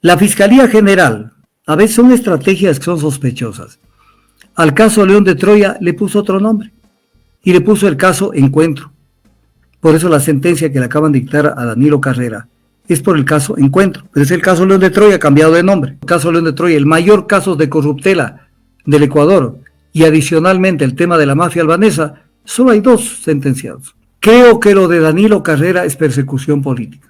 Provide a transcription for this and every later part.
La Fiscalía General, a veces son estrategias que son sospechosas. Al caso León de Troya le puso otro nombre y le puso el caso Encuentro. Por eso la sentencia que le acaban de dictar a Danilo Carrera es por el caso Encuentro, pero es el caso León de Troya cambiado de nombre. El caso León de Troya, el mayor caso de corruptela del Ecuador, y adicionalmente el tema de la mafia albanesa, solo hay 2 sentenciados. Creo que lo de Danilo Carrera es persecución política.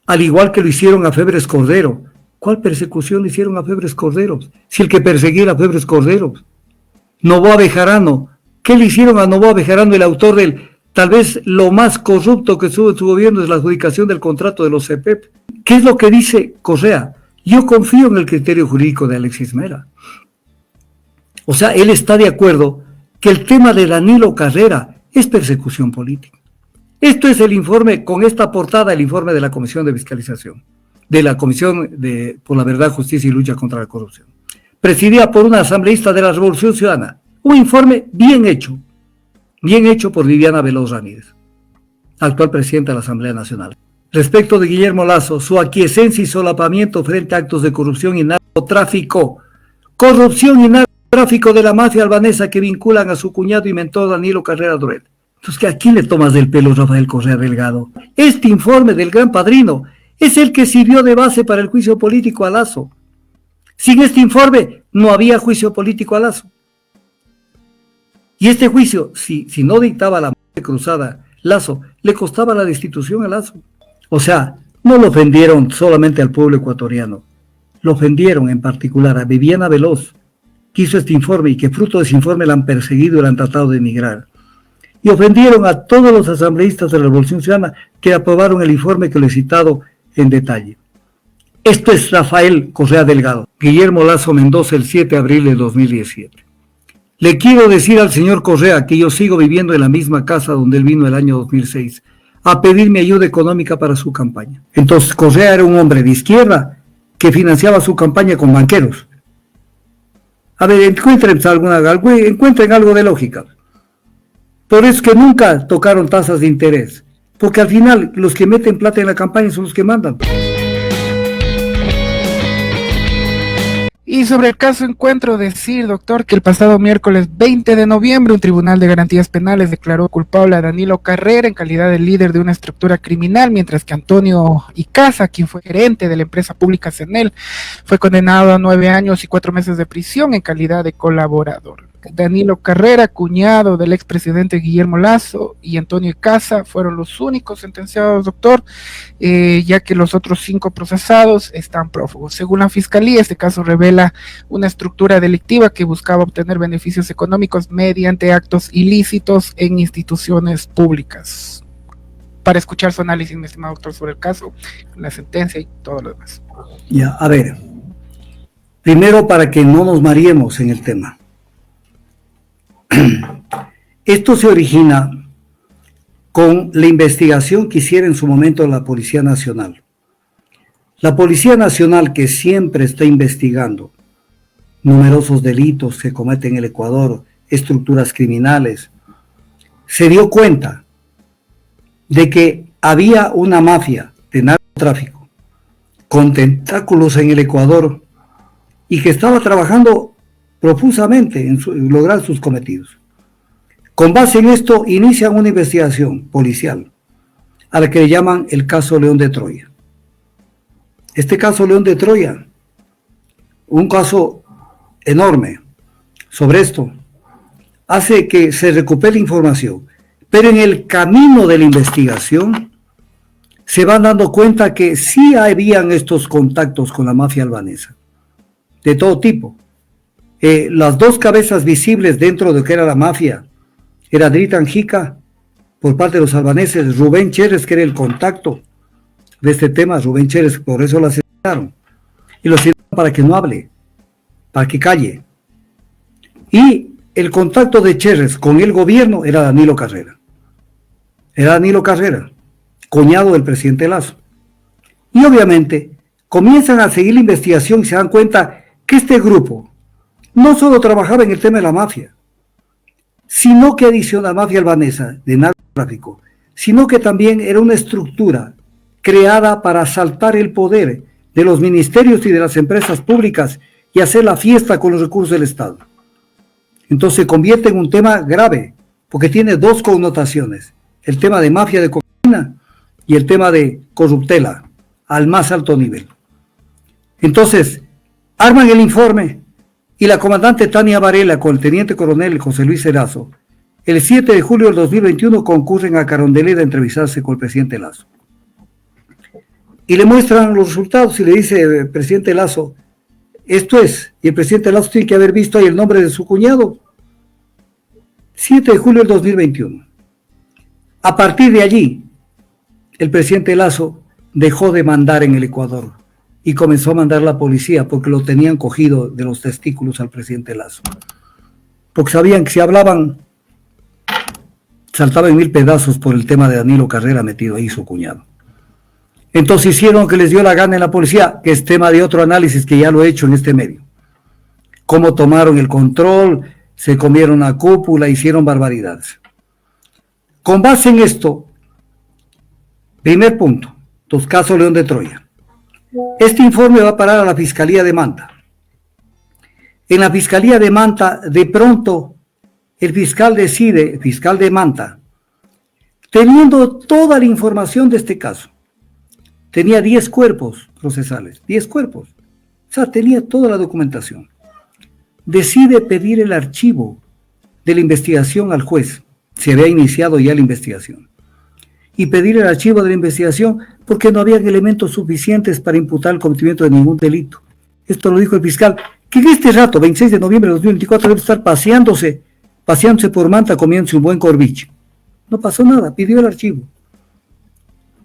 Al igual que lo hicieron a Febres Cordero. ¿Cuál persecución le hicieron a Febres Cordero? Si el que perseguía a Febres Cordero. Noboa Bejarano. ¿Qué le hicieron a Noboa Bejarano, el autor del, tal vez lo más corrupto que tuvo en su gobierno, es la adjudicación del contrato de los CEPEP? ¿Qué es lo que dice Correa? Yo confío en el criterio jurídico de Alexis Mera. O sea, él está de acuerdo que el tema de Danilo Carrera es persecución política. Esto es el informe, con esta portada, el informe de la Comisión de Fiscalización, de la Comisión por la Verdad, Justicia y Lucha contra la Corrupción, presidida por una asambleísta de la Revolución Ciudadana. Un informe bien hecho por Viviana Veloz Ramírez, actual presidenta de la Asamblea Nacional. Respecto de Guillermo Lasso, su aquiescencia y solapamiento frente a actos de corrupción y narcotráfico. Corrupción y narcotráfico de la mafia albanesa que vinculan a su cuñado y mentor Danilo Carrera Durel. Entonces, ¿a quién le tomas del pelo, Rafael Correa Delgado? Este informe del Gran Padrino es el que sirvió de base para el juicio político a Lasso. Sin este informe no había juicio político a Lasso. Y este juicio, si no dictaba la muerte cruzada Lasso, le costaba la destitución a Lasso. O sea, no lo ofendieron solamente al pueblo ecuatoriano, lo ofendieron en particular a Viviana Veloz, que hizo este informe y que fruto de ese informe la han perseguido y la han tratado de emigrar. Y ofendieron a todos los asambleístas de la Revolución Ciudadana que aprobaron el informe que lo he citado en detalle. Esto es Rafael Correa Delgado. Guillermo Lasso Mendoza, el 7 de abril de 2017. Le quiero decir al señor Correa que yo sigo viviendo en la misma casa donde él vino el año 2006 a pedirme ayuda económica para su campaña. Entonces Correa era un hombre de izquierda que financiaba su campaña con banqueros. A ver, encuentren algo de lógica. Por eso es que nunca tocaron tasas de interés, porque al final los que meten plata en la campaña son los que mandan. Y sobre el caso Encuentro, decir, doctor, que el pasado miércoles 20 de noviembre un tribunal de garantías penales declaró culpable a Danilo Carrera en calidad de líder de una estructura criminal, mientras que Antonio Icaza, quien fue gerente de la empresa pública CENEL, fue condenado a 9 años y 4 meses de prisión en calidad de colaborador. Danilo Carrera, cuñado del expresidente Guillermo Lasso, y Antonio Icaza fueron los únicos sentenciados, doctor, ya que los otros 5 procesados están prófugos. Según la Fiscalía, este caso revela una estructura delictiva que buscaba obtener beneficios económicos mediante actos ilícitos en instituciones públicas. Para escuchar su análisis, mi estimado doctor, sobre el caso, la sentencia y todo lo demás. Ya, a ver, primero para que no nos mareemos en el tema. Esto se origina con la investigación que hiciera en su momento la Policía Nacional. La Policía Nacional, que siempre está investigando numerosos delitos que cometen en el Ecuador, estructuras criminales, se dio cuenta de que había una mafia de narcotráfico con tentáculos en el Ecuador y que estaba trabajando profusamente en lograr sus cometidos. Con base en esto, inician una investigación policial a la que le llaman el caso León de Troya. Este caso León de Troya, un caso enorme sobre esto, hace que se recupere información, pero en el camino de la investigación se van dando cuenta que sí habían estos contactos con la mafia albanesa, de todo tipo. Las 2 cabezas visibles dentro de lo que era la mafia era Dritan Jica por parte de los albaneses, Rubén Chérez, que era el contacto de este tema. Rubén Chérez, por eso lo asesinaron, y lo asesinaron para que no hable, para que calle. Y el contacto de Chérez con el gobierno era Danilo Carrera, cuñado del presidente Lasso. Y obviamente comienzan a seguir la investigación y se dan cuenta que este grupo no solo trabajaba en el tema de la mafia, sino que adicional a la mafia albanesa de narcotráfico, sino que también era una estructura creada para asaltar el poder de los ministerios y de las empresas públicas y hacer la fiesta con los recursos del Estado. Entonces se convierte en un tema grave, porque tiene dos connotaciones: el tema de mafia de cocaína y el tema de corruptela al más alto nivel. Entonces, arman el informe y la comandante Tania Varela con el teniente coronel José Luis Erazo, el 7 de julio del 2021 concurren a Carondelet a entrevistarse con el presidente Lasso. Y le muestran los resultados y le dice el presidente Lasso, esto es, y el presidente Lasso tiene que haber visto ahí el nombre de su cuñado. 7 de julio del 2021. A partir de allí, el presidente Lasso dejó de mandar en el Ecuador y comenzó a mandar la policía porque lo tenían cogido de los testículos al presidente Lasso. Porque sabían que si hablaban, saltaban en mil pedazos por el tema de Danilo Carrera metido ahí su cuñado. Entonces hicieron lo que les dio la gana en la policía, que es tema de otro análisis que ya lo he hecho en este medio. Cómo tomaron el control, se comieron a cúpula, hicieron barbaridades. Con base en esto, primer punto, los casos León de Troya. Este informe va a parar a la Fiscalía de Manta. En la Fiscalía de Manta, de pronto, el fiscal de Manta, teniendo toda la información de este caso, tenía 10 cuerpos procesales, 10 cuerpos, o sea, tenía toda la documentación, decide pedir el archivo de la investigación al juez, se había iniciado ya la investigación, y pedir el archivo de la investigación porque no había elementos suficientes para imputar el cometimiento de ningún delito. Esto lo dijo el fiscal, que en este rato, 26 de noviembre de 2024, debe estar paseándose por Manta comiéndose un buen corviche. No pasó nada, pidió el archivo.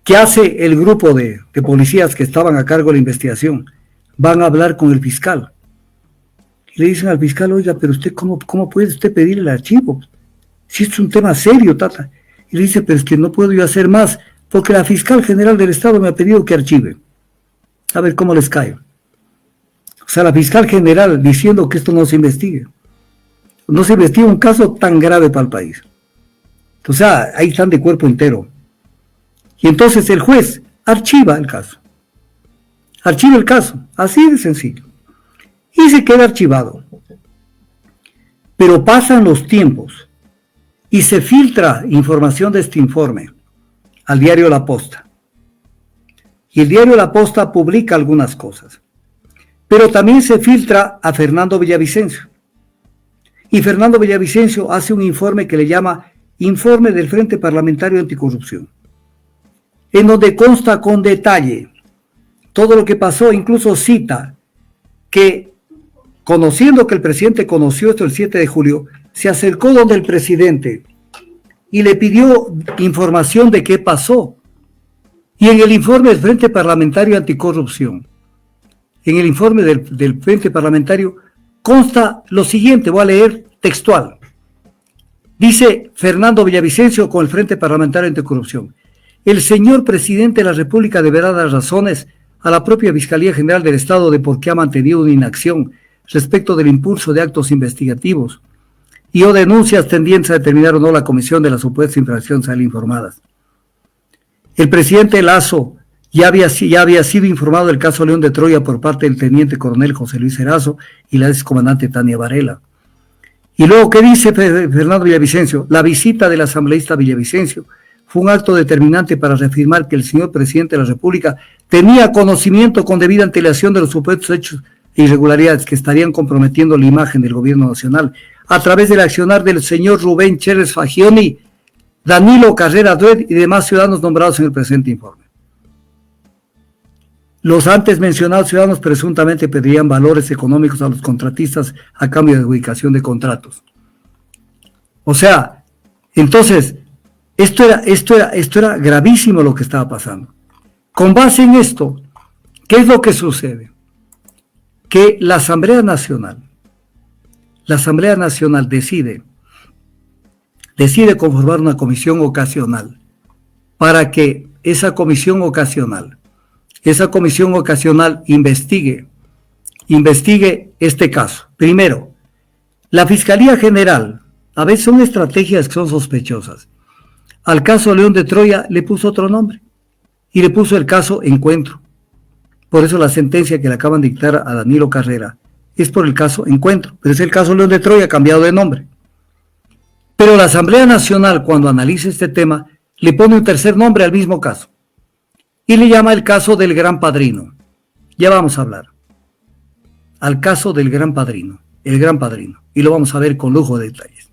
¿Qué hace el grupo de policías que estaban a cargo de la investigación? Van a hablar con el fiscal. Y le dicen al fiscal, oiga, pero usted, ¿cómo puede usted pedir el archivo? Si es un tema serio, tata. Y le dice, pero es que no puedo yo hacer más, porque la fiscal general del Estado me ha pedido que archive. A ver cómo les cae. O sea, la fiscal general diciendo que esto no se investigue. No se investiga un caso tan grave para el país. O sea, ahí están de cuerpo entero. Y entonces el juez archiva el caso. Archiva el caso, así de sencillo. Y se queda archivado. Pero pasan los tiempos y se filtra información de este informe al diario La Posta. Y el diario La Posta publica algunas cosas. Pero también se filtra a Fernando Villavicencio. Y Fernando Villavicencio hace un informe que le llama Informe del Frente Parlamentario Anticorrupción, en donde consta con detalle todo lo que pasó, incluso cita que, conociendo que el presidente conoció esto el 7 de julio, se acercó donde el presidente y le pidió información de qué pasó. Y en el informe del Frente Parlamentario Anticorrupción, en el informe del Frente Parlamentario, consta lo siguiente, voy a leer textual. Dice Fernando Villavicencio con el Frente Parlamentario Anticorrupción. El señor presidente de la República deberá dar razones a la propia Fiscalía General del Estado de por qué ha mantenido una inacción respecto del impulso de actos investigativos y o denuncias tendientes a determinar o no la comisión de las supuestas infracciones a él informadas. El presidente Lasso ya había sido informado del caso León de Troya por parte del teniente coronel José Luis Erazo y la excomandante Tania Varela. Y luego, ¿qué dice Fernando Villavicencio? La visita del asambleísta Villavicencio fue un acto determinante para reafirmar que el señor presidente de la República tenía conocimiento con debida antelación de los supuestos hechos e irregularidades que estarían comprometiendo la imagen del gobierno nacional a través del accionar del señor Rubén Chérez Fagioni, Danilo Carrera Duet y demás ciudadanos nombrados en el presente informe. Los antes mencionados ciudadanos presuntamente pedirían valores económicos a los contratistas a cambio de ubicación de contratos. O sea, entonces, esto era gravísimo lo que estaba pasando. Con base en esto, ¿qué es lo que sucede? Que la Asamblea Nacional decide conformar una comisión ocasional para que esa comisión ocasional investigue este caso. Primero, la Fiscalía General, a veces son estrategias que son sospechosas. Al caso León de Troya le puso otro nombre y le puso el caso Encuentro, Por eso la sentencia que le acaban de dictar a Danilo Carrera es por el caso Encuentro, pero es el caso León de Troya cambiado de nombre. Pero la Asamblea Nacional, cuando analiza este tema, le pone un tercer nombre al mismo caso y le llama el caso del Gran Padrino. Ya vamos a hablar. Al caso del Gran Padrino, el Gran Padrino, y lo vamos a ver con lujo de detalles.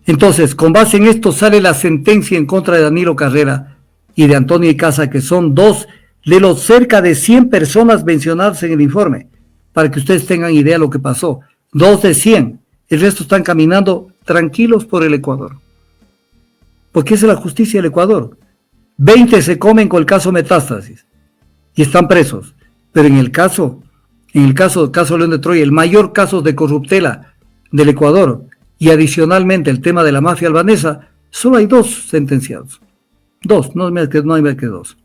Entonces, con base en esto sale la sentencia en contra de Danilo Carrera y de Antonio Icaza, que son dos de los cerca de 100 personas mencionadas en el informe, para que ustedes tengan idea de lo que pasó. 2 de 100, el resto están caminando tranquilos por el Ecuador. Porque esa es la justicia del Ecuador. 20 se comen con el caso Metástasis y están presos. Pero en el caso León de Troya, el mayor caso de corruptela del Ecuador, y adicionalmente el tema de la mafia albanesa, solo hay 2 sentenciados. 2, no hay más que 2.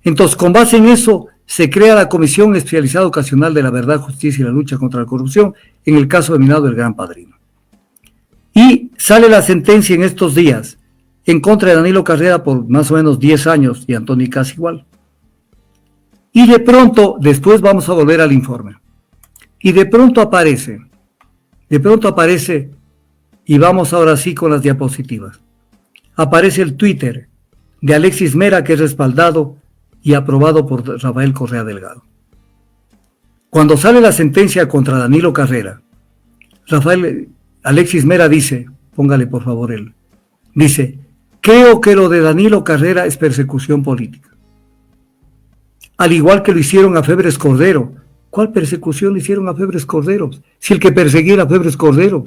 Entonces, con base en eso, se crea la Comisión Especializada Ocasional de la Verdad, Justicia y la Lucha contra la Corrupción, en el caso denominado el Gran Padrino. Y sale la sentencia en estos días en contra de Danilo Carrera por más o menos 10 años y Antonio Icaza igual. Y de pronto, después vamos a volver al informe, y de pronto aparece, y vamos ahora sí con las diapositivas, aparece el Twitter de Alexis Mera, que es respaldado y aprobado por Rafael Correa Delgado. Cuando sale la sentencia contra Danilo Carrera, Alexis Mera dice, póngale por favor él, dice, creo que lo de Danilo Carrera es persecución política. Al igual que lo hicieron a Febres Cordero. ¿Cuál persecución le hicieron a Febres Cordero? Si el que perseguía a Febres Cordero.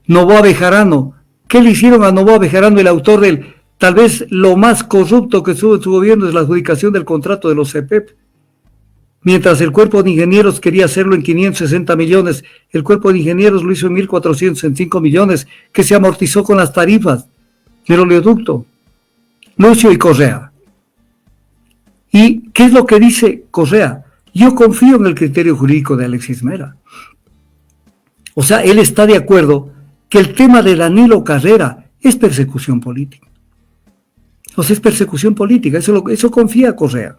Novoa Bejarano. ¿Qué le hicieron a Novoa Bejarano, el autor del, tal vez lo más corrupto que estuvo en su gobierno es la adjudicación del contrato de los CEPEP? Mientras el cuerpo de ingenieros quería hacerlo en 560 millones, el cuerpo de ingenieros lo hizo en 1.405 millones, que se amortizó con las tarifas del oleoducto. Lucio y Correa. ¿Y qué es lo que dice Correa? Yo confío en el criterio jurídico de Alexis Mera. O sea, él está de acuerdo que el tema de Danilo Carrera es persecución política. O sea, es persecución política, eso confía Correa.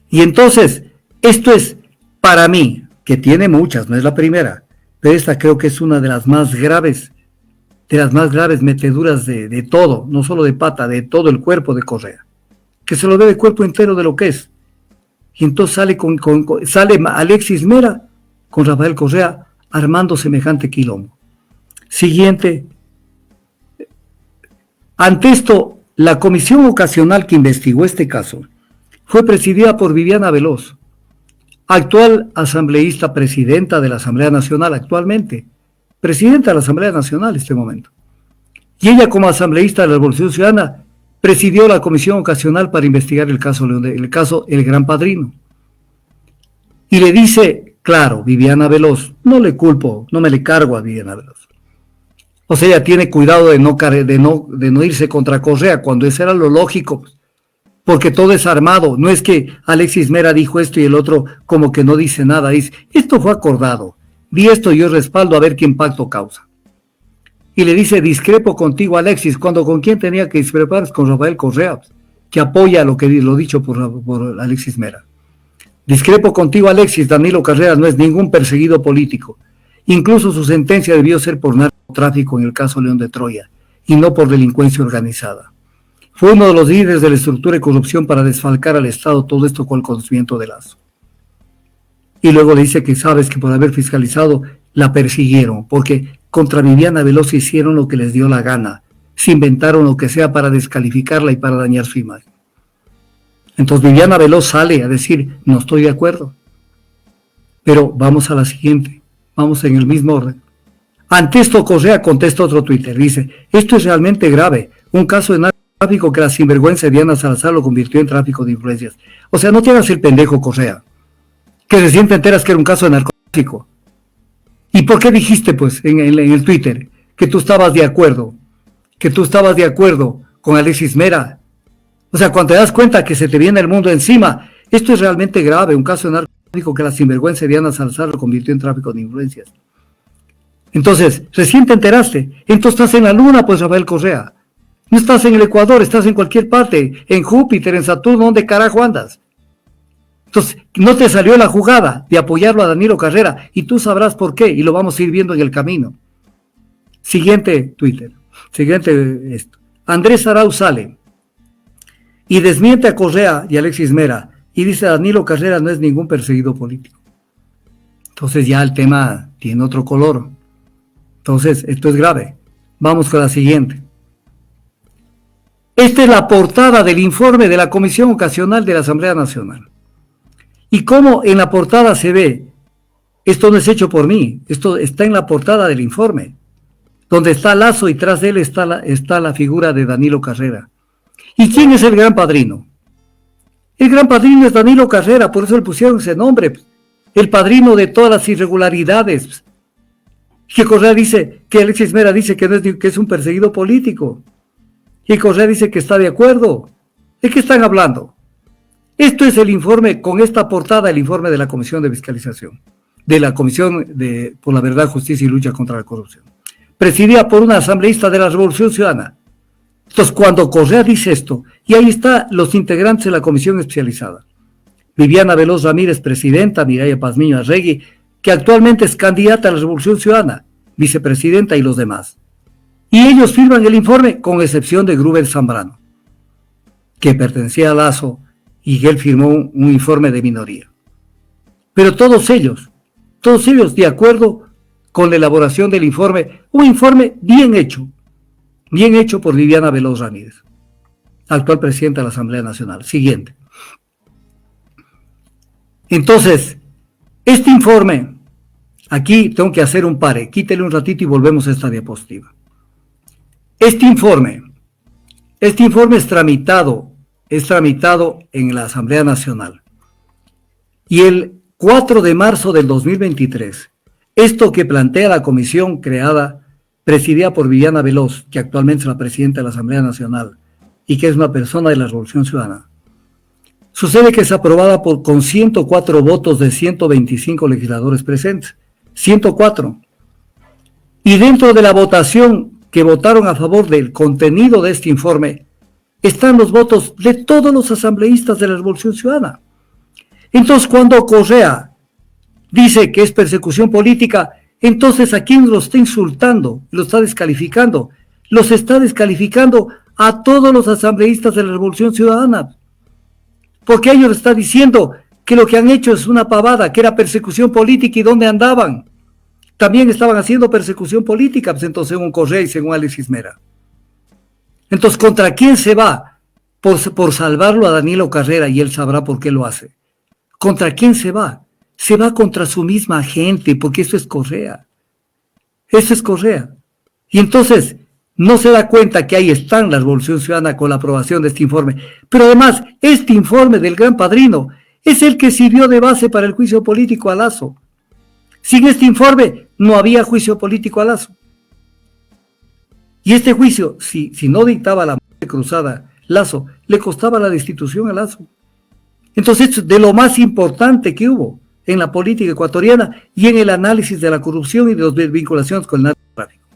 Y entonces, esto es, para mí, que tiene muchas, no es la primera, pero esta creo que es una de las más graves meteduras de todo, no solo de pata, de todo el cuerpo de Correa, que se lo ve de cuerpo entero de lo que es. Y entonces sale Alexis Mera con Rafael Correa armando semejante quilombo. Siguiente. Ante esto, la comisión ocasional que investigó este caso fue presidida por Viviana Veloz, actual asambleísta, presidenta de la Asamblea Nacional actualmente, presidenta de la Asamblea Nacional en este momento. Y ella, como asambleísta de la Revolución Ciudadana, presidió la comisión ocasional para investigar el caso El Gran Padrino. Y le dice, claro, Viviana Veloz, no le culpo, no me le cargo a Viviana Veloz. O sea, ella tiene cuidado de no irse contra Correa, cuando eso era lo lógico, porque todo es armado. No es que Alexis Mera dijo esto y el otro como que no dice nada. Dice, esto fue acordado, di esto y yo respaldo a ver qué impacto causa. Y le dice, discrepo contigo, Alexis, cuando con quién tenía que discrepar, con Rafael Correa, que apoya lo dicho por Alexis Mera. Discrepo contigo, Alexis, Danilo Carrera no es ningún perseguido político. Incluso su sentencia debió ser por narcotráfico en el caso León de Troya, y no por delincuencia organizada. Fue uno de los líderes de la estructura de corrupción para desfalcar al Estado, todo esto con el conocimiento de Lazo. Y luego le dice que sabes que por haber fiscalizado la persiguieron, porque contra Viviana Veloz hicieron lo que les dio la gana, se inventaron lo que sea para descalificarla y para dañar su imagen. Entonces Viviana Veloz sale a decir, no estoy de acuerdo. Pero vamos a la siguiente, vamos en el mismo orden. Ante esto Correa contesta otro Twitter, dice, esto es realmente grave, un caso de narcotráfico que la sinvergüenza de Diana Salazar lo convirtió en tráfico de influencias. O sea, no te hagas el pendejo, Correa, que recién te enteras que era un caso de narcotráfico. ¿Y por qué dijiste, pues, en el Twitter, que tú estabas de acuerdo con Alexis Mera? O sea, cuando te das cuenta que se te viene el mundo encima, esto es realmente grave, un caso de narcotráfico que la sinvergüenza de Diana Salazar lo convirtió en tráfico de influencias. Entonces, recién te enteraste, entonces estás en la luna, pues, Rafael Correa. No estás en el Ecuador, estás en cualquier parte, en Júpiter, en Saturno, ¿dónde carajo andas? Entonces, no te salió la jugada de apoyarlo a Danilo Carrera y tú sabrás por qué y lo vamos a ir viendo en el camino. Siguiente Twitter. Siguiente esto. Andrés Arauz sale y desmiente a Correa y Alexis Mera y dice Danilo Carrera no es ningún perseguido político. Entonces ya el tema tiene otro color. Entonces, esto es grave. Vamos con la siguiente. Esta es la portada del informe de la Comisión Ocasional de la Asamblea Nacional. Y cómo en la portada se ve, esto no es hecho por mí, esto está en la portada del informe, donde está Lasso y tras de él está la figura de Danilo Carrera. ¿Y quién es el gran padrino? El gran padrino es Danilo Carrera, por eso le pusieron ese nombre, el padrino de todas las irregularidades. Que Correa dice, que Alexis Mera dice que es un perseguido político. Y Correa dice que está de acuerdo. ¿De qué están hablando? Esto es el informe, con esta portada, el informe de la Comisión de Fiscalización, de la Comisión por la Verdad, Justicia y Lucha contra la Corrupción, presidida por una asambleísta de la Revolución Ciudadana. Entonces, cuando Correa dice esto, y ahí están los integrantes de la comisión especializada, Viviana Veloz Ramírez, presidenta, Mireya Pazmiño Arregui, que actualmente es candidata a la Revolución Ciudadana, vicepresidenta y los demás. Y ellos firman el informe, con excepción de Gruber Zambrano, que pertenecía a Lasso, y él firmó un informe de minoría. Pero todos ellos de acuerdo con la elaboración del informe, un informe bien hecho por Viviana Veloz Ramírez, actual presidenta de la Asamblea Nacional. Siguiente. Entonces, este informe, aquí tengo que hacer un pare, quítele un ratito y volvemos a esta diapositiva. Este informe es tramitado en la Asamblea Nacional. Y el 4 de marzo del 2023, esto que plantea la comisión creada, presidida por Viviana Veloz, que actualmente es la presidenta de la Asamblea Nacional y que es una persona de la Revolución Ciudadana, sucede que es aprobada con 104 votos de 125 legisladores presentes. 104. Y dentro de la votación que votaron a favor del contenido de este informe, están los votos de todos los asambleístas de la Revolución Ciudadana. Entonces, cuando Correa dice que es persecución política, entonces ¿a quién lo está insultando? Lo está descalificando. Los está descalificando a todos los asambleístas de la Revolución Ciudadana. Porque a ellos les está diciendo que lo que han hecho es una pavada, que era persecución política y dónde andaban. También estaban haciendo persecución política, pues entonces según Correa y según Alexis Mera. Entonces, ¿contra quién se va? Por salvarlo a Danilo Carrera, y él sabrá por qué lo hace. ¿Contra quién se va? Se va contra su misma gente, porque eso es Correa. Eso es Correa. Y entonces, no se da cuenta que ahí están la Revolución Ciudadana con la aprobación de este informe. Pero además, este informe del gran padrino es el que sirvió de base para el juicio político a Lasso. Sin este informe, no había juicio político a Lasso. Y este juicio, si no dictaba la muerte cruzada Lasso, le costaba la destitución a Lasso. Entonces, de lo más importante que hubo en la política ecuatoriana y en el análisis de la corrupción y de las vinculaciones con el narcotráfico.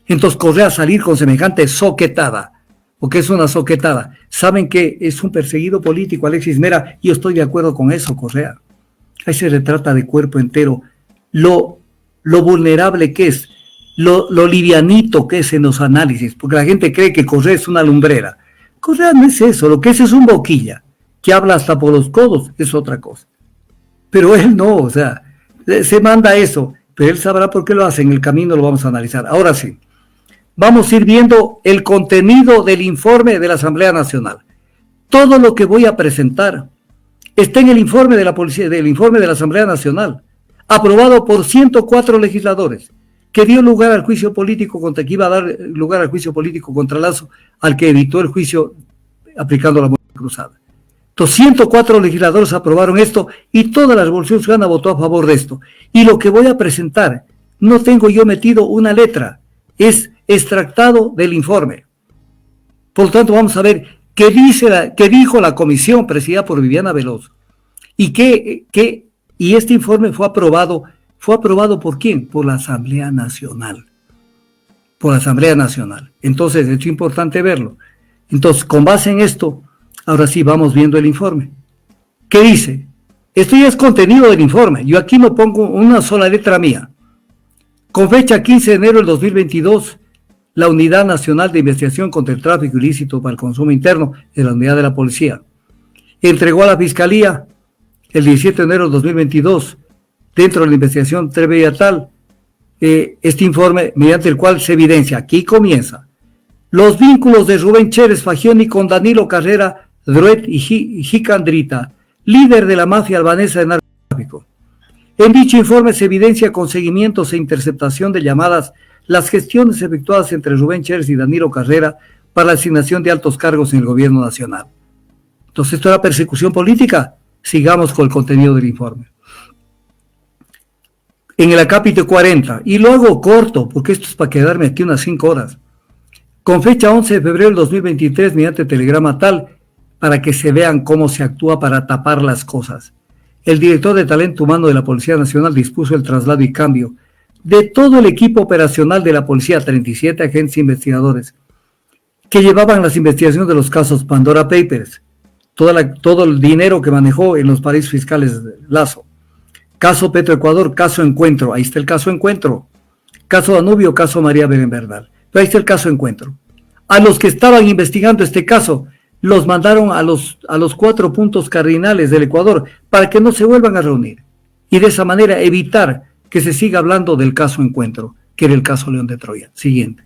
Entonces, Correa salir con semejante soquetada, porque es una soquetada. Saben que es un perseguido político, Alexis Mera, y yo estoy de acuerdo con eso, Correa. Ahí se retrata de cuerpo entero lo vulnerable que es, lo livianito que es en los análisis, porque la gente cree que Correa es una lumbrera. Correa no es eso, lo que es un boquilla, que habla hasta por los codos, es otra cosa. Pero él no, o sea, se manda eso, pero él sabrá por qué lo hace, en el camino lo vamos a analizar. Ahora sí, vamos a ir viendo el contenido del informe de la Asamblea Nacional. Todo lo que voy a presentar está en el informe de la policía, del informe de la Asamblea Nacional, aprobado por 104 legisladores, que dio lugar al juicio político que iba a dar lugar al juicio político contra Lasso, al que evitó el juicio aplicando la muerte cruzada. Entonces, 104 legisladores aprobaron esto y toda la Revolución Ciudadana votó a favor de esto. Y lo que voy a presentar, no tengo yo metido una letra, es extractado del informe. Por lo tanto, vamos a ver qué dijo la comisión presidida por Viviana Veloz. Y este informe fue aprobado ¿por quién? Por la Asamblea Nacional. Por la Asamblea Nacional. Entonces, es importante verlo. Entonces, con base en esto, ahora sí vamos viendo el informe. que dice, esto ya es contenido del informe, yo aquí no pongo una sola letra mía. Con fecha 15 de enero del 2022, la Unidad Nacional de Investigación contra el Tráfico Ilícito para el Consumo Interno de la Unidad de la Policía entregó a la Fiscalía el 17 de enero del 2022, dentro de la investigación previatal, este informe mediante el cual se evidencia, aquí comienza, los vínculos de Rubén Chévez Fagioni con Danilo Carrera, Druet y Jicandrita, líder de la mafia albanesa de narcotráfico. En dicho informe se evidencia con seguimientos e interceptación de llamadas las gestiones efectuadas entre Rubén Chévez y Danilo Carrera para la asignación de altos cargos en el gobierno nacional. Entonces, ¿esto era persecución política? Sigamos con el contenido del informe. En el acápite 40, y lo hago corto, porque esto es para quedarme aquí unas 5 horas, con fecha 11 de febrero del 2023, mediante telegrama tal, para que se vean cómo se actúa para tapar las cosas. El director de Talento Humano de la Policía Nacional dispuso el traslado y cambio de todo el equipo operacional de la Policía, 37 agentes investigadores, que llevaban las investigaciones de los casos Pandora Papers, todo el dinero que manejó en los paraísos fiscales de Lazo, caso Petroecuador, caso Encuentro, ahí está el caso Encuentro, caso Danubio, caso María Belén Bernal, pero ahí está el caso Encuentro. A los que estaban investigando este caso, los mandaron a los 4 puntos cardinales del Ecuador para que no se vuelvan a reunir y de esa manera evitar que se siga hablando del caso Encuentro, que era el caso León de Troya. Siguiente.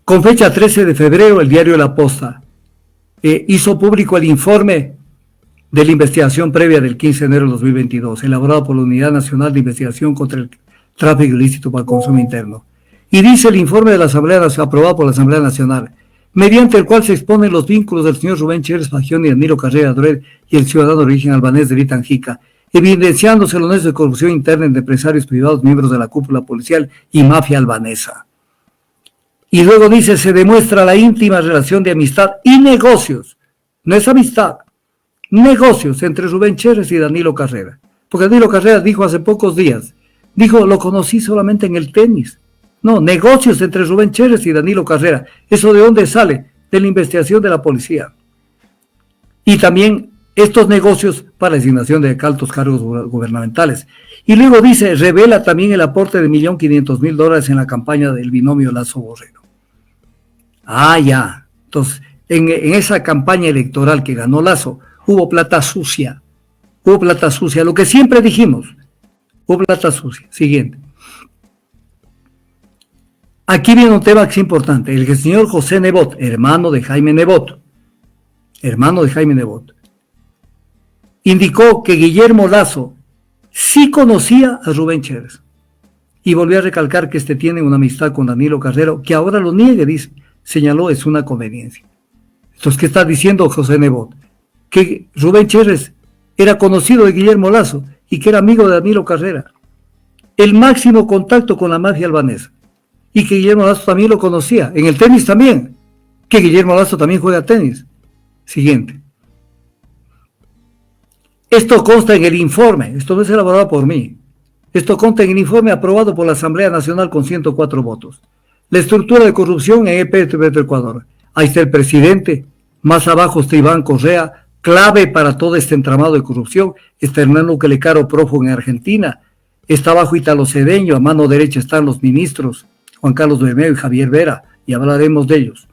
Con fecha 13 de febrero, el diario La Posta hizo público el informe de la investigación previa del 15 de enero de 2022, elaborado por la Unidad Nacional de Investigación contra el Tráfico Ilícito para el Consumo Interno. Y dice el informe de la Asamblea Nacional, aprobado por la Asamblea Nacional, mediante el cual se exponen los vínculos del señor Rubén Chévez Fagioni y Danilo Carrera Druet y el ciudadano de origen albanés de Ritanjica, evidenciándose los nexos de corrupción interna entre empresarios privados, miembros de la cúpula policial y mafia albanesa. Y luego dice, se demuestra la íntima relación de amistad y negocios, no es amistad, negocios entre Rubén Chévez y Danilo Carrera. Porque Danilo Carrera dijo hace pocos días, dijo, lo conocí solamente en el tenis. No, negocios entre Rubén Chévez y Danilo Carrera. ¿Eso de dónde sale? De la investigación de la policía. Y también estos negocios para la asignación de altos cargos gubernamentales. Y luego dice, revela también el aporte de $1.500.000 en la campaña del binomio Lazo-Borrero. Ah, ya. Entonces, en esa campaña electoral que ganó Lazo, hubo plata sucia. Hubo plata sucia, lo que siempre dijimos. Hubo plata sucia. Siguiente. Aquí viene un tema que es importante. El señor José Nebot, hermano de Jaime Nebot, indicó que Guillermo Lazo sí conocía a Rubén Chévez y volvió a recalcar que este tiene una amistad con Danilo Carrera, que ahora lo niegue, dice, señaló, es una conveniencia. Entonces, ¿qué está diciendo José Nebot? Que Rubén Chévez era conocido de Guillermo Lazo y que era amigo de Danilo Carrera, el máximo contacto con la mafia albanesa, y que Guillermo Lazo también lo conocía, en el tenis también, que Guillermo Lazo también juega tenis. Siguiente. Esto consta en el informe, esto no es elaborado por mí, esto consta en el informe aprobado por la Asamblea Nacional con 104 votos. La estructura de corrupción en Petroecuador. Ahí está el presidente, más abajo está Iván Correa, clave para todo este entramado de corrupción, está Hernando Quelecaro, prófugo en Argentina, está abajo Italo Cedeño, a mano derecha están los ministros, Juan Carlos Bermeo y Javier Vera, y hablaremos de ellos.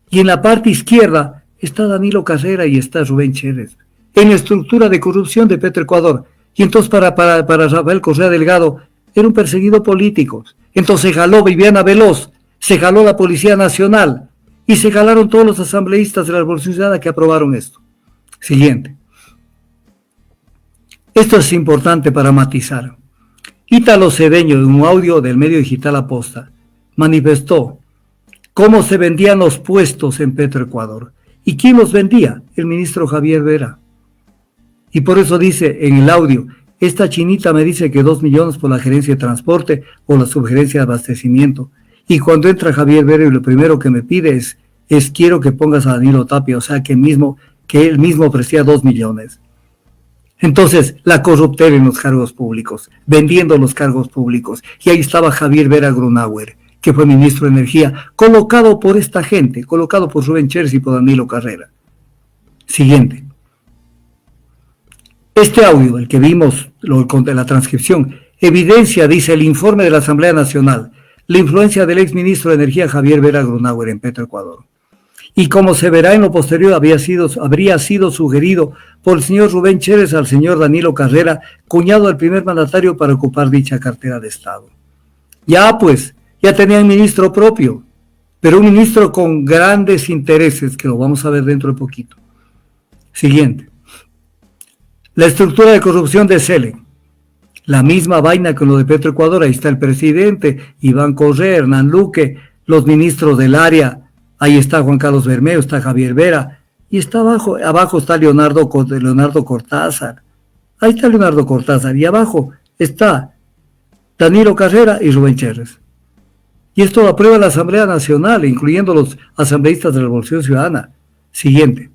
Y en la parte izquierda está Danilo Carrera y está Rubén Chévez, en la estructura de corrupción de Petroecuador. Y entonces para Rafael Correa Delgado era un perseguido político. Entonces se jaló Viviana Veloz, se jaló la Policía Nacional y se jalaron todos los asambleístas de la Revolución Ciudadana que aprobaron esto. Siguiente. Esto es importante para matizar. Italo Cedeño, en un audio del medio digital Aposta, manifestó cómo se vendían los puestos en Petroecuador. ¿Y quién los vendía? El ministro Javier Vera. Y por eso dice en el audio, esta chinita me dice que 2 millones por la gerencia de transporte o la subgerencia de abastecimiento. Y cuando entra Javier Vera y lo primero que me pide es quiero que pongas a Danilo Tapia, o sea que él mismo ofrecía 2 millones. Entonces, la corruptela en los cargos públicos, vendiendo los cargos públicos. Y ahí estaba Javier Vera Grunauer, que fue ministro de Energía, colocado por esta gente, colocado por Rubén Chévez y por Danilo Carrera. Siguiente. Este audio, el que vimos, de la transcripción, evidencia, dice el informe de la Asamblea Nacional, la influencia del exministro de Energía Javier Vera Grunauer en Petroecuador. Y como se verá en lo posterior, habría sido sugerido por el señor Rubén Chérez al señor Danilo Carrera, cuñado del primer mandatario, para ocupar dicha cartera de Estado. Ya pues, ya tenían ministro propio, pero un ministro con grandes intereses, que lo vamos a ver dentro de poquito. Siguiente. La estructura de corrupción de Selen. La misma vaina con lo de Petroecuador. Ahí está el presidente, Iván Correa, Hernán Luque, los ministros del área. Ahí está Juan Carlos Bermeo, está Javier Vera. Y está abajo está Leonardo Cortázar. Ahí está Leonardo Cortázar. Y abajo está Danilo Carrera y Rubén Chérez. Y esto lo aprueba la Asamblea Nacional, incluyendo los asambleístas de la Revolución Ciudadana. Siguiente.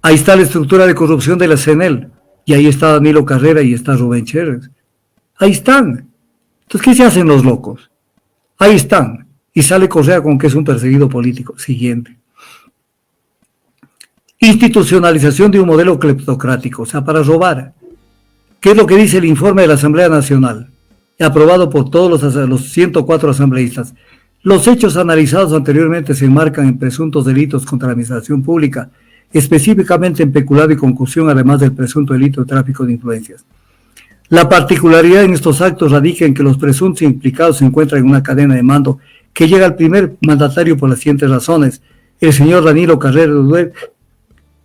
Ahí está la estructura de corrupción de la CNEL. Y ahí está Danilo Carrera y está Rubén Chérez. Ahí están. Entonces, ¿qué se hacen los locos? Ahí están. Y sale Correa con que es un perseguido político. Siguiente. Institucionalización de un modelo cleptocrático, o sea, para robar. ¿Qué es lo que dice el informe de la Asamblea Nacional? Aprobado por todos los 104 asambleístas. Los hechos analizados anteriormente se enmarcan en presuntos delitos contra la administración pública, específicamente en peculado y concusión, además del presunto delito de tráfico de influencias. La particularidad en estos actos radica en que los presuntos implicados se encuentran en una cadena de mando que llega al primer mandatario por las siguientes razones. El señor Danilo Carrera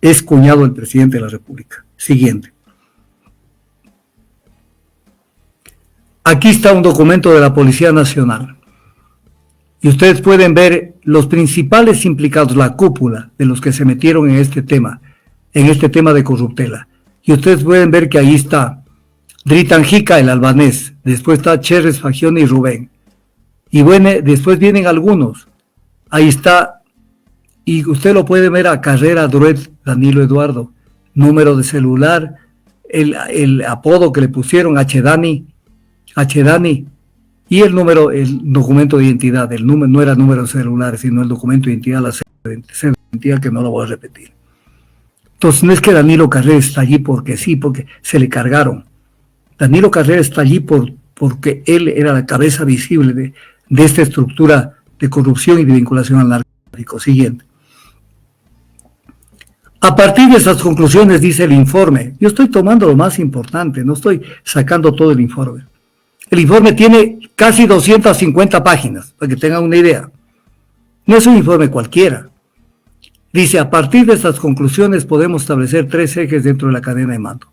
es cuñado del presidente de la República. Siguiente. Aquí está un documento de la Policía Nacional. Y ustedes pueden ver los principales implicados, la cúpula de los que se metieron en este tema de corruptela. Y ustedes pueden ver que ahí está Dritan Jica, el albanés, después está Chérez, Fagioni y Rubén. Y bueno, después vienen algunos. Ahí está, y usted lo puede ver a Carrera, Druet, Danilo Eduardo, número de celular, el apodo que le pusieron, H-Dani, y el documento de identidad. El número no era número de celular, sino el documento de identidad, la identidad, que no lo voy a repetir. Entonces no es que Danilo Carrera está allí porque sí, porque se le cargaron. Danilo Carrera está allí porque él era la cabeza visible de esta estructura de corrupción y de vinculación al narcotráfico. Siguiente. A partir de esas conclusiones, dice el informe, yo estoy tomando lo más importante, no estoy sacando todo el informe. El informe tiene casi 250 páginas, para que tengan una idea. No es un informe cualquiera. Dice, a partir de estas conclusiones podemos establecer 3 ejes dentro de la cadena de mando.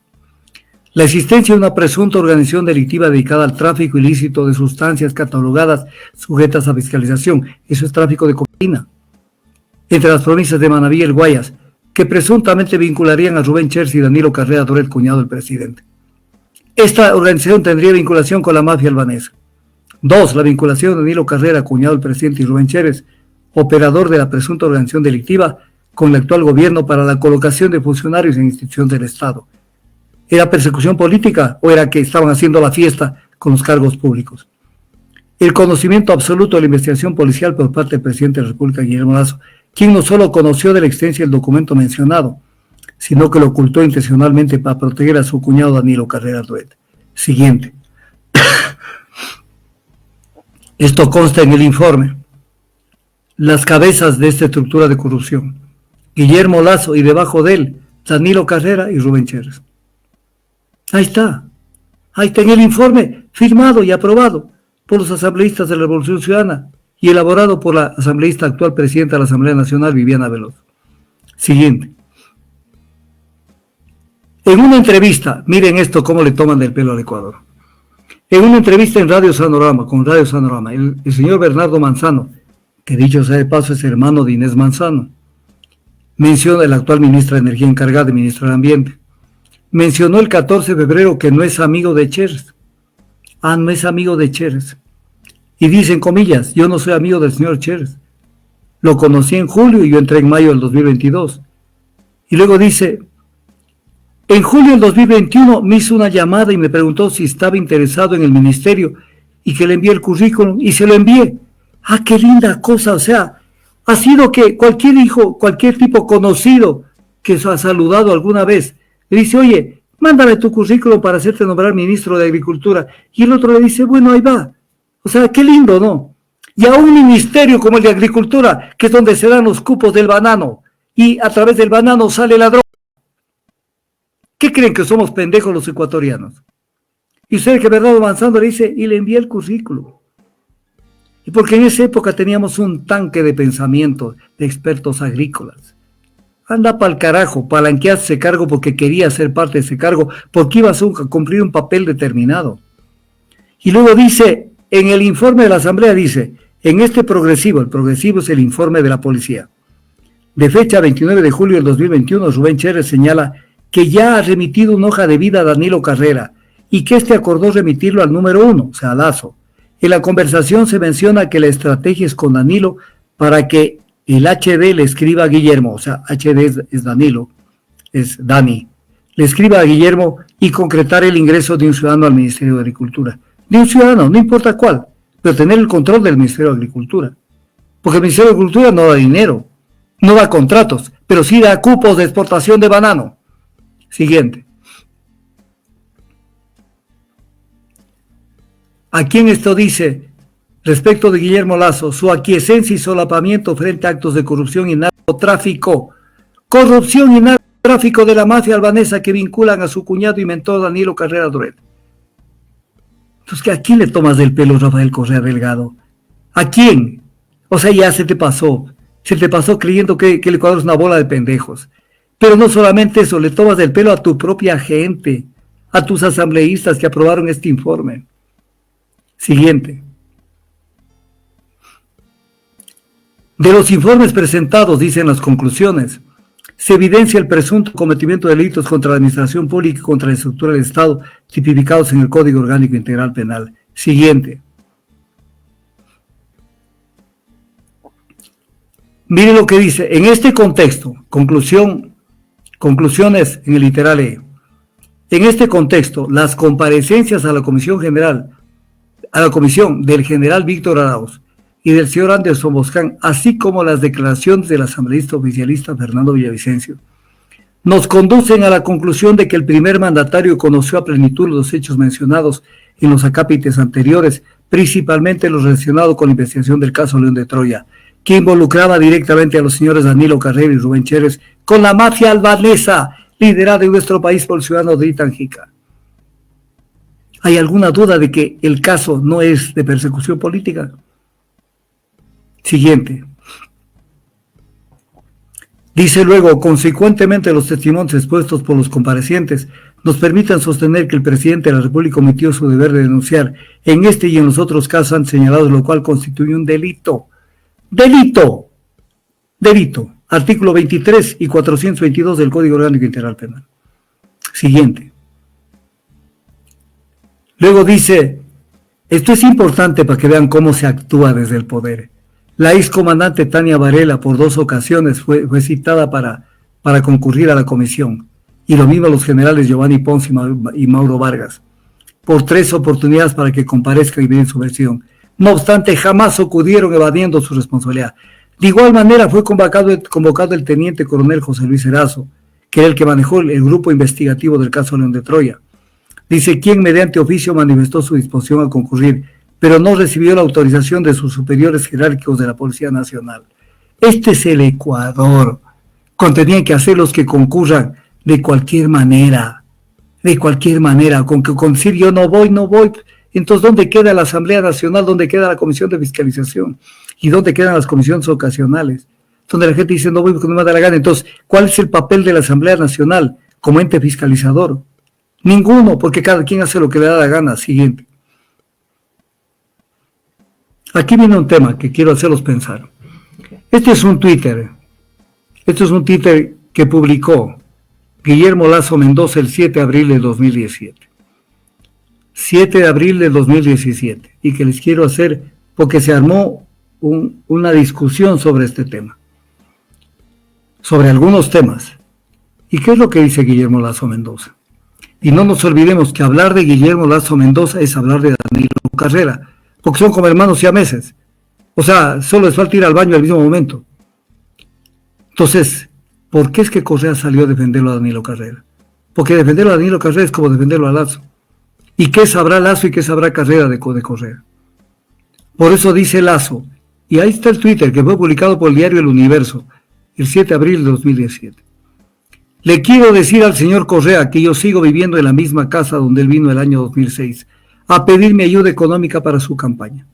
La existencia de una presunta organización delictiva dedicada al tráfico ilícito de sustancias catalogadas sujetas a fiscalización. Eso es tráfico de cocaína. Entre las provincias de Manabí y el Guayas, que presuntamente vincularían a Rubén Chérez y Danilo Carrera Duret, cuñado del presidente. Esta organización tendría vinculación con la mafia albanesa. 2. La vinculación de Danilo Carrera, cuñado del presidente, y Rubén Chérez, operador de la presunta organización delictiva, con el actual gobierno para la colocación de funcionarios en instituciones del Estado. ¿Era persecución política o era que estaban haciendo la fiesta con los cargos públicos? El conocimiento absoluto de la investigación policial por parte del presidente de la República, Guillermo Lasso, quien no solo conoció de la existencia del documento mencionado, sino que lo ocultó intencionalmente para proteger a su cuñado Danilo Carrera Duet. Siguiente. Esto consta en el informe. Las cabezas de esta estructura de corrupción. Guillermo Lasso y debajo de él, Danilo Carrera y Rubén Chérez. Ahí está en el informe, firmado y aprobado por los asambleístas de la Revolución Ciudadana y elaborado por la asambleísta actual presidenta de la Asamblea Nacional, Viviana Veloz. Siguiente. En una entrevista, miren esto, cómo le toman del pelo al Ecuador. En una entrevista en Radio Sanorama, el señor Bernardo Manzano, que dicho sea de paso es hermano de Inés Manzano, menciona el actual ministra de Energía encargada de ministro del Ambiente, mencionó el 14 de febrero que no es amigo de Chérez. No es amigo de Chérez. Y dice en comillas, yo no soy amigo del señor Chérez. Lo conocí en julio y yo entré en mayo del 2022. Y luego dice, en julio del 2021 me hizo una llamada y me preguntó si estaba interesado en el ministerio y que le envié el currículum y se lo envié. Qué linda cosa, o sea, ha sido que cualquier tipo conocido que se ha saludado alguna vez Le dice, oye, mándame tu currículum para hacerte nombrar ministro de Agricultura. Y el otro le dice, bueno, ahí va. O sea, qué lindo, ¿no? Y a un ministerio como el de Agricultura, que es donde se dan los cupos del banano, y a través del banano sale la droga. ¿Qué creen que somos pendejos los ecuatorianos? Y usted que verdad avanzando le dice, y le envía el currículum. Y porque en esa época teníamos un tanque de pensamiento de expertos agrícolas. Anda pa'l carajo, palanqueaste ese cargo porque quería ser parte de ese cargo, porque ibas a cumplir un papel determinado. Y luego dice, en el informe de la Asamblea dice, en este progresivo, el progresivo es el informe de la policía, de fecha 29 de julio del 2021, Rubén Chérez señala que ya ha remitido una hoja de vida a Danilo Carrera y que éste acordó remitirlo al número 1, o sea, a Lazo. En la conversación se menciona que la estrategia es con Danilo para que el HD le escriba a Guillermo, o sea, HD es Danilo, es Dani, le escriba a Guillermo y concretar el ingreso de un ciudadano al Ministerio de Agricultura. De un ciudadano, no importa cuál, pero tener el control del Ministerio de Agricultura. Porque el Ministerio de Agricultura no da dinero, no da contratos, pero sí da cupos de exportación de banano. Siguiente. Aquí en esto dice, respecto de Guillermo Lazo, su aquiescencia y solapamiento frente a actos de corrupción y narcotráfico. Corrupción y narcotráfico de la mafia albanesa que vinculan a su cuñado y mentor Danilo Carrera Duret. Entonces, ¿a quién le tomas del pelo, Rafael Correa Delgado? ¿A quién? O sea, ya se te pasó creyendo que el Ecuador es una bola de pendejos. Pero no solamente eso, le tomas del pelo a tu propia gente, a tus asambleístas que aprobaron este informe. Siguiente. De los informes presentados, dicen las conclusiones, se evidencia el presunto cometimiento de delitos contra la administración pública y contra la estructura del Estado tipificados en el Código Orgánico Integral Penal. Siguiente. Mire lo que dice, en este contexto, conclusiones en el literal E. En este contexto, las comparecencias a la Comisión del general Víctor Arauz y del señor Anderson Boscán, así como las declaraciones del asambleísta oficialista Fernando Villavicencio, nos conducen a la conclusión de que el primer mandatario conoció a plenitud los hechos mencionados en los acápites anteriores, principalmente los relacionados con la investigación del caso León de Troya, que involucraba directamente a los señores Danilo Carrera y Rubén Chérez con la mafia albanesa liderada en nuestro país por el ciudadano de Itanjica. ¿Hay alguna duda de que el caso no es de persecución política? Siguiente. Dice luego, consecuentemente los testimonios expuestos por los comparecientes nos permiten sostener que el presidente de la República omitió su deber de denunciar en este y en los otros casos antes señalados, lo cual constituye un delito. ¡Delito! Delito. Artículo 23 y 422 del Código Orgánico Integral Penal. Siguiente. Luego dice, esto es importante para que vean cómo se actúa desde el poder. La excomandante Tania Varela por 2 ocasiones fue citada para concurrir a la comisión, y lo mismo los generales Giovanni Ponce y Mauro Vargas, por 3 oportunidades para que comparezcan y den su versión. No obstante, jamás acudieron evadiendo su responsabilidad. De igual manera fue convocado el teniente coronel José Luis Erazo, que era el que manejó el grupo investigativo del caso León de Troya. Dice, quien mediante oficio manifestó su disposición a concurrir, pero no recibió la autorización de sus superiores jerárquicos de la Policía Nacional. Este es el Ecuador. Tenían que hacer los que concurran de cualquier manera, con decir yo no voy. Entonces, ¿dónde queda la Asamblea Nacional? ¿Dónde queda la Comisión de Fiscalización? ¿Y dónde quedan las comisiones ocasionales? Donde la gente dice no voy porque no me da la gana. Entonces, ¿cuál es el papel de la Asamblea Nacional como ente fiscalizador? Ninguno, porque cada quien hace lo que le da la gana. Siguiente. Aquí viene un tema que quiero hacerlos pensar. Este es un Twitter que publicó Guillermo Lazo Mendoza el 7 de abril de 2017. 7 de abril de 2017. Y que les quiero hacer, porque se armó una discusión sobre este tema. Sobre algunos temas. ¿Y qué es lo que dice Guillermo Lazo Mendoza? Y no nos olvidemos que hablar de Guillermo Lazo Mendoza es hablar de Danilo Carrera, porque son como hermanos siameses. O sea, solo les falta ir al baño al mismo momento. Entonces, ¿por qué es que Correa salió a defenderlo a Danilo Carrera? porque defenderlo a Danilo Carrera es como defenderlo a Lazo. ¿Y qué sabrá Lazo y qué sabrá Carrera de Correa? Por eso dice Lazo, y ahí está el Twitter que fue publicado por el diario El Universo, el 7 de abril de 2017. Le quiero decir al señor Correa que yo sigo viviendo en la misma casa donde él vino el año 2006 a pedirme ayuda económica para su campaña.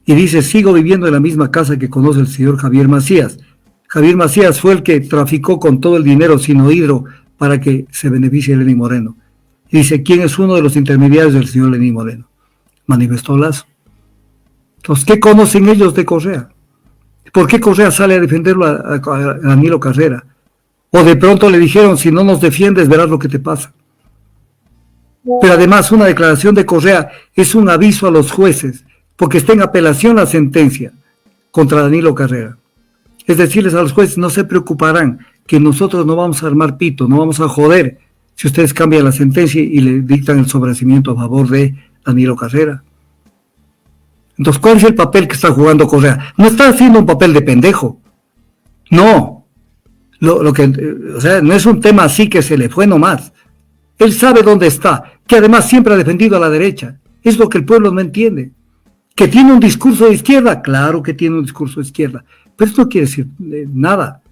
Y dice, sigo viviendo en la misma casa que conoce el señor Javier Macías. Javier Macías fue el que traficó con todo el dinero Sinohidro para que se beneficie Lenín Moreno. Y dice, ¿quién es uno de los intermediarios del señor Lenín Moreno? Manifestó Lazo. Entonces, ¿qué conocen ellos de Correa? ¿Por qué Correa sale a defenderlo a Danilo Carrera? O de pronto le dijeron, si no nos defiendes, verás lo que te pasa. Pero además, una declaración de Correa es un aviso a los jueces, porque está en apelación la sentencia contra Danilo Carrera. Es decirles a los jueces, no se preocuparán, que nosotros no vamos a armar pito, no vamos a joder si ustedes cambian la sentencia y le dictan el sobreseimiento a favor de Danilo Carrera. Entonces, ¿cuál es el papel que está jugando Correa? No está haciendo un papel de pendejo. No. O sea, no es un tema así que se le fue nomás. Él sabe dónde está, que además siempre ha defendido a la derecha. Es lo que el pueblo no entiende. ¿Que tiene un discurso de izquierda? Claro que tiene un discurso de izquierda. Pero esto no quiere decir nada.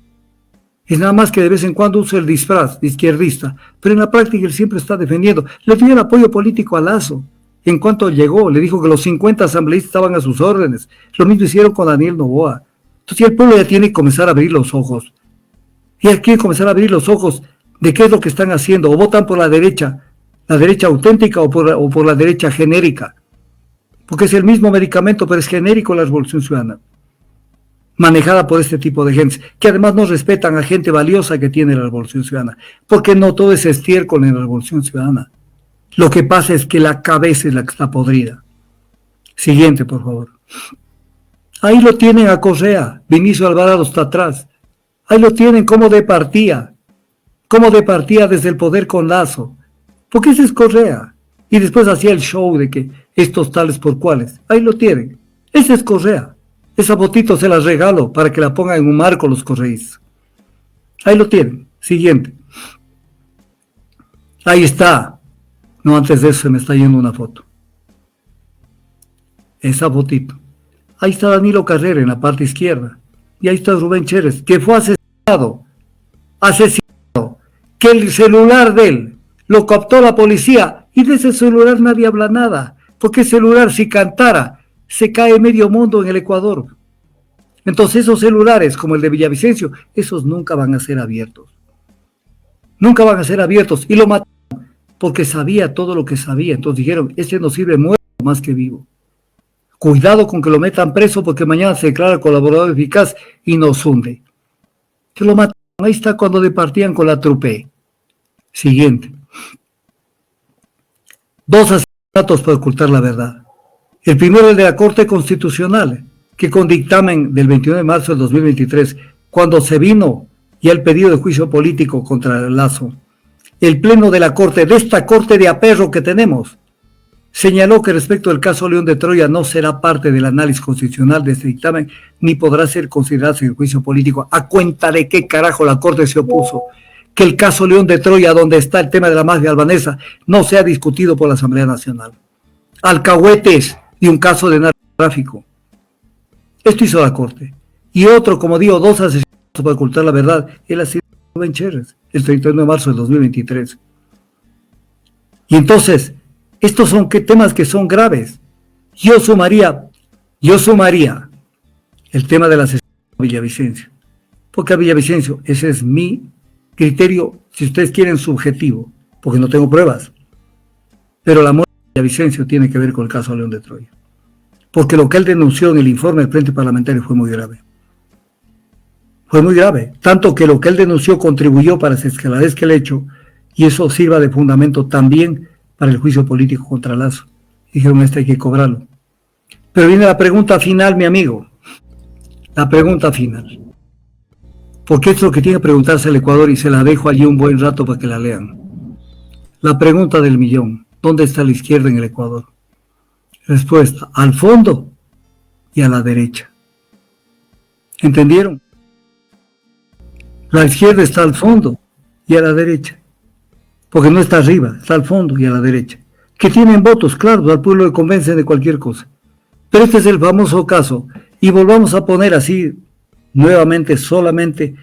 Es nada más que de vez en cuando usa el disfraz de izquierdista. Pero en la práctica él siempre está defendiendo. Le dio el apoyo político a Lazo. En cuanto llegó, le dijo que los 50 asambleístas estaban a sus órdenes. Lo mismo hicieron con Daniel Noboa. Entonces el pueblo ya tiene que comenzar a abrir los ojos. Ya quiere comenzar a abrir los ojos de qué es lo que están haciendo. O votan por la derecha auténtica o por la derecha genérica. Porque es el mismo medicamento, pero es genérico la Revolución Ciudadana. Manejada por este tipo de gentes, que además no respetan a gente valiosa que tiene la Revolución Ciudadana. Porque no todo es estiércol en la Revolución Ciudadana. Lo que pasa es que la cabeza es la que está podrida. Siguiente, por favor. Ahí lo tienen a Correa. Vinicio Alvarado está atrás. Ahí lo tienen como de partida desde el poder con Lazo. Porque ese es Correa. Y después hacía el show de que estos tales por cuales. Ahí lo tienen. Ese es Correa. Esa fotito se la regalo para que la pongan en un marco los correístas. Ahí lo tienen. Siguiente. Ahí está. No, antes de eso se me está yendo una foto. Esa fotito. Ahí está Danilo Carrera en la parte izquierda. Y ahí está Rubén Chérez, que fue asesinado. Que el celular de él lo captó la policía y de ese celular nadie habla nada. Porque el celular, si cantara, se cae medio mundo en el Ecuador. Entonces esos celulares, como el de Villavicencio, esos nunca van a ser abiertos. Nunca van a ser abiertos. Y lo mataron porque sabía todo lo que sabía. Entonces dijeron, este no sirve muerto más que vivo. Cuidado con que lo metan preso porque mañana se declara colaborador eficaz y nos hunde. Que lo mataron. Ahí está cuando departían con la trupe. Siguiente. 2 asesinatos para ocultar la verdad. El primero, el de la Corte Constitucional, que con dictamen del 29 de marzo del 2023, cuando se vino ya el pedido de juicio político contra Lazo, el pleno de la Corte, de esta Corte de aperro que tenemos, señaló que respecto del caso León de Troya no será parte del análisis constitucional de este dictamen, ni podrá ser considerado en el juicio político. ¿A cuenta de qué carajo la Corte se opuso? Que el caso León de Troya, donde está el tema de la mafia albanesa, no sea discutido por la Asamblea Nacional. Alcahuetes y un caso de narcotráfico. Esto hizo la Corte. Y otro, como digo, 2 asesinatos para ocultar la verdad. Él ha sido Rubén Chérez, el 31 de marzo del 2023. Y entonces, estos son temas que son graves. Yo sumaría el tema del asesinato a Villavicencio. Porque a Villavicencio, ese es mi criterio, si ustedes quieren, subjetivo, porque no tengo pruebas. Pero la muerte de Villavicencio tiene que ver con el caso León de Troya. Porque lo que él denunció en el informe del Frente Parlamentario fue muy grave. Fue muy grave. Tanto que lo que él denunció contribuyó para que se esclarezca el hecho y eso sirva de fundamento también para el juicio político contra Lazo. Dijeron, hay que cobrarlo. Pero viene la pregunta final, mi amigo. La pregunta final. Porque es lo que tiene que preguntarse el Ecuador y se la dejo allí un buen rato para que la lean. La pregunta del millón. ¿Dónde está la izquierda en el Ecuador? Respuesta, al fondo y a la derecha. ¿Entendieron? La izquierda está al fondo y a la derecha. porque no está arriba, está al fondo y a la derecha. Que tienen votos, claro, al pueblo le convencen de cualquier cosa. Pero este es el famoso caso, y volvamos a poner así nuevamente solamente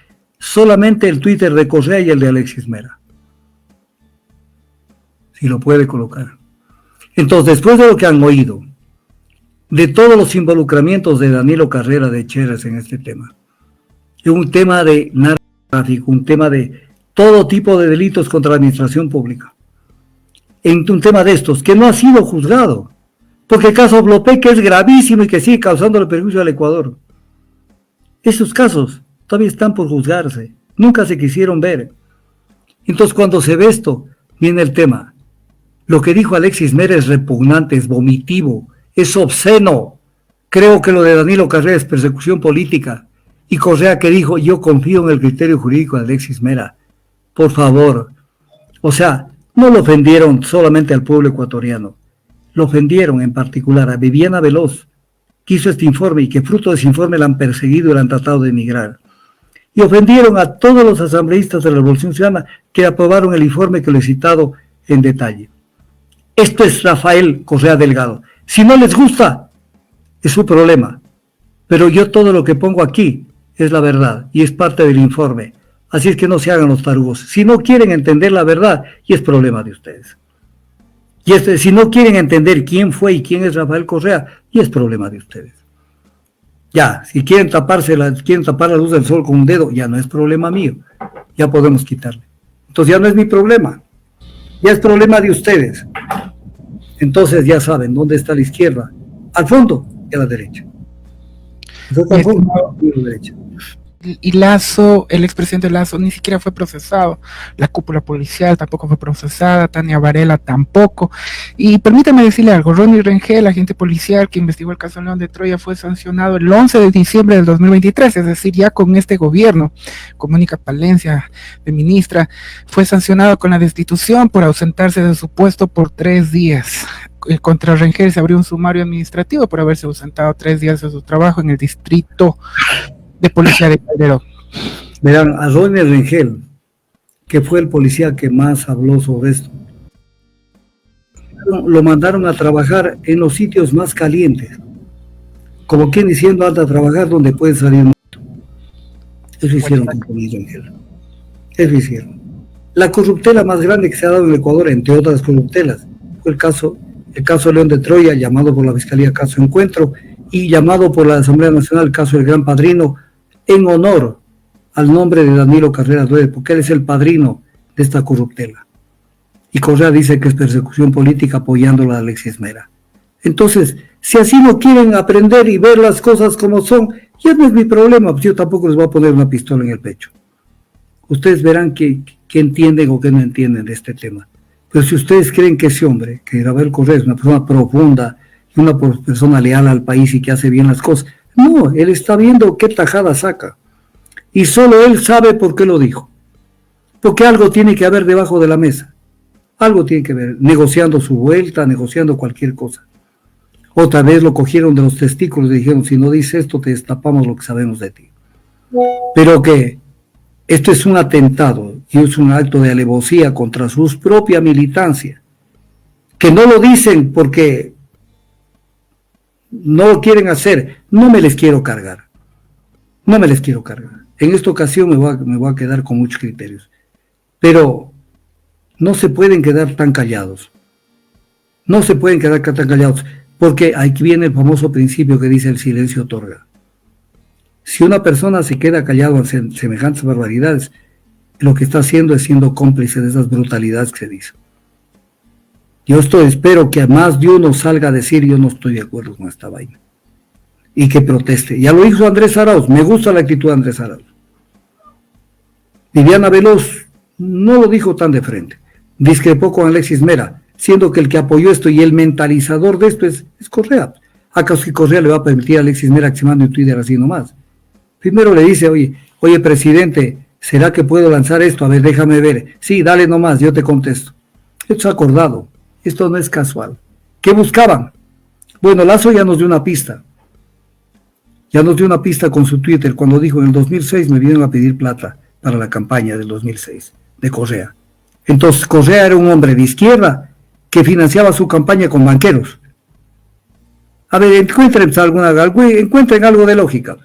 el Twitter de Correa y el de Alexis Mera. Si lo puede colocar. Entonces, después de lo que han oído, de todos los involucramientos de Danilo Carrera de Cherres en este tema, es un tema de narcotráfico, un tema de todo tipo de delitos contra la administración pública, en un tema de estos que no ha sido juzgado, porque el caso Blopé, que es gravísimo y que sigue causándole perjuicio al Ecuador, esos casos todavía están por juzgarse, nunca se quisieron ver. Entonces, cuando se ve esto, viene el tema. Lo que dijo Alexis Mera es repugnante, es vomitivo, es obsceno. Creo que lo de Danilo Carrera es persecución política. Y Correa, que dijo, yo confío en el criterio jurídico de Alexis Mera. Por favor. O sea, no lo ofendieron solamente al pueblo ecuatoriano. Lo ofendieron en particular a Viviana Veloz, que hizo este informe y que fruto de ese informe la han perseguido y la han tratado de emigrar. Y ofendieron a todos los asambleístas de la Revolución Ciudadana que aprobaron el informe que lo he citado en detalle. Esto es Rafael Correa Delgado. Si no les gusta, es su problema. Pero yo todo lo que pongo aquí es la verdad y es parte del informe. Así es que no se hagan los tarugos. Si no quieren entender la verdad, y es problema de ustedes. Si no quieren entender quién fue y quién es Rafael Correa, y es problema de ustedes. Ya, si quieren tapar la luz del sol con un dedo, ya no es problema mío. Ya podemos quitarle. Entonces ya no es mi problema. Ya es problema de ustedes. Entonces ya saben dónde está la izquierda, al fondo y a la derecha. Al fondo y a la derecha. Y Lasso, el expresidente Lasso, ni siquiera fue procesado. La cúpula policial tampoco fue procesada, Tania Varela tampoco. Y permítame decirle algo, Ronnie Rengel, agente policial que investigó el caso León de Troya, fue sancionado el 11 de diciembre del 2023, es decir, ya con este gobierno, con Mónica Palencia de ministra, fue sancionado con la destitución por ausentarse de su puesto por 3 días. Contra Rengel se abrió un sumario administrativo por haberse ausentado 3 días de su trabajo en el distrito de policía de Calderón. Verán, a Ronnie Rengel, que fue el policía que más habló sobre esto, lo mandaron a trabajar en los sitios más calientes, como quien diciendo, anda a trabajar donde puede salir muerto. Eso hicieron con Ronnie Rengel. Eso hicieron. La corruptela más grande que se ha dado en Ecuador, entre otras corruptelas, fue el caso León de Troya, llamado por la Fiscalía caso Encuentro, y llamado por la Asamblea Nacional caso El Gran Padrino, en honor al nombre de Danilo Carrera Duede, porque él es el padrino de esta corruptela. Y Correa dice que es persecución política apoyándola a Alexis Mera. Entonces, si así no quieren aprender y ver las cosas como son, ya no es mi problema, pues yo tampoco les voy a poner una pistola en el pecho. Ustedes verán que entienden o que no entienden de este tema. Pero si ustedes creen que ese hombre, que Rafael Correa es una persona profunda, una persona leal al país y que hace bien las cosas, no, él está viendo qué tajada saca. Y solo él sabe por qué lo dijo. Porque algo tiene que haber debajo de la mesa. Algo tiene que ver, negociando su vuelta, negociando cualquier cosa. Otra vez lo cogieron de los testículos y dijeron, si no dices esto, te destapamos lo que sabemos de ti. Pero que esto es un atentado y es un acto de alevosía contra su propia militancia. Que no lo dicen porque no lo quieren hacer, no me les quiero cargar. No me les quiero cargar. En esta ocasión me voy a quedar con muchos criterios. Pero no se pueden quedar tan callados. No se pueden quedar tan callados. Porque aquí viene el famoso principio que dice el silencio otorga. Si una persona se queda callado ante semejantes barbaridades, lo que está haciendo es siendo cómplice de esas brutalidades que se dicen. Yo espero que a más de uno salga a decir yo no estoy de acuerdo con esta vaina. Y que proteste. Ya lo hizo Andrés Arauz. Me gusta la actitud de Andrés Arauz. Viviana Veloz no lo dijo tan de frente. Discrepó con Alexis Mera, siendo que el que apoyó esto y el mentalizador de esto es Correa. ¿Acaso que Correa le va a permitir a Alexis Mera que se mande un Twitter así nomás? Primero le dice, oye presidente, ¿será que puedo lanzar esto? A ver, déjame ver. Sí, dale nomás, yo te contesto. Esto es acordado. Esto no es casual. ¿Qué buscaban? Bueno, Lasso ya nos dio una pista. Ya nos dio una pista con su Twitter cuando dijo en el 2006 me vinieron a pedir plata para la campaña del 2006 de Correa. Entonces Correa era un hombre de izquierda que financiaba su campaña con banqueros. A ver, encuentren algo de lógica.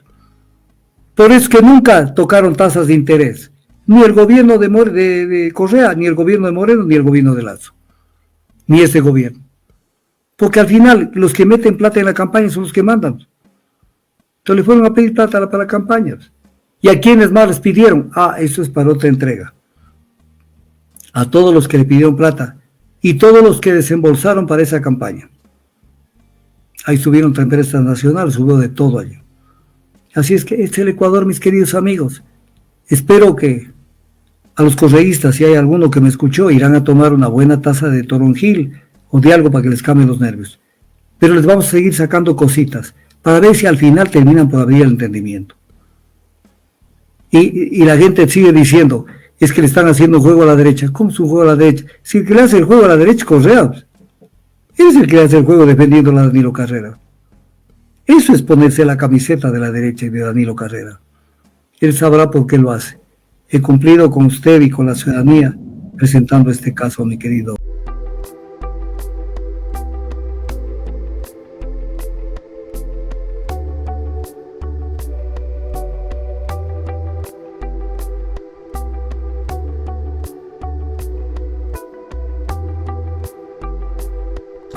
Por eso es que nunca tocaron tasas de interés. Ni el gobierno de Correa, ni el gobierno de Moreno, ni el gobierno de Lazo. Ni este gobierno. Porque al final los que meten plata en la campaña son los que mandan. Entonces le fueron a pedir plata para campañas. ¿Y a quienes más les pidieron? Eso es para otra entrega. A todos los que le pidieron plata y todos los que desembolsaron para esa campaña. Ahí subieron empresas nacionales, subió de todo allí. Así es que este es el Ecuador, mis queridos amigos. Espero que a los correístas, si hay alguno que me escuchó, irán a tomar una buena taza de toronjil o de algo para que les cambien los nervios. Pero les vamos a seguir sacando cositas para ver si al final terminan por abrir el entendimiento. Y la gente sigue diciendo, es que le están haciendo juego a la derecha. ¿Cómo es un juego a la derecha? Si el que le hace el juego a la derecha, Correa, él es el que le hace el juego defendiendo a Danilo Carrera. Eso es ponerse la camiseta de la derecha y de Danilo Carrera. Él sabrá por qué lo hace. He cumplido con usted y con la ciudadanía presentando este caso, mi querido.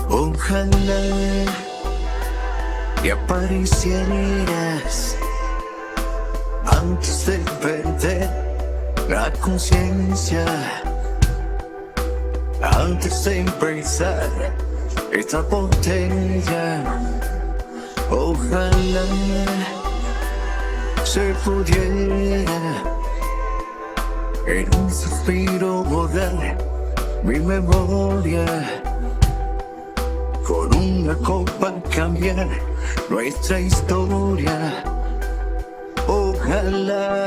Ojalá y aparecieras antes de perder la conciencia, antes de empezar esta botella. Ojalá se pudiera en un suspiro borrar mi memoria, con una copa cambiar nuestra historia. Ojalá.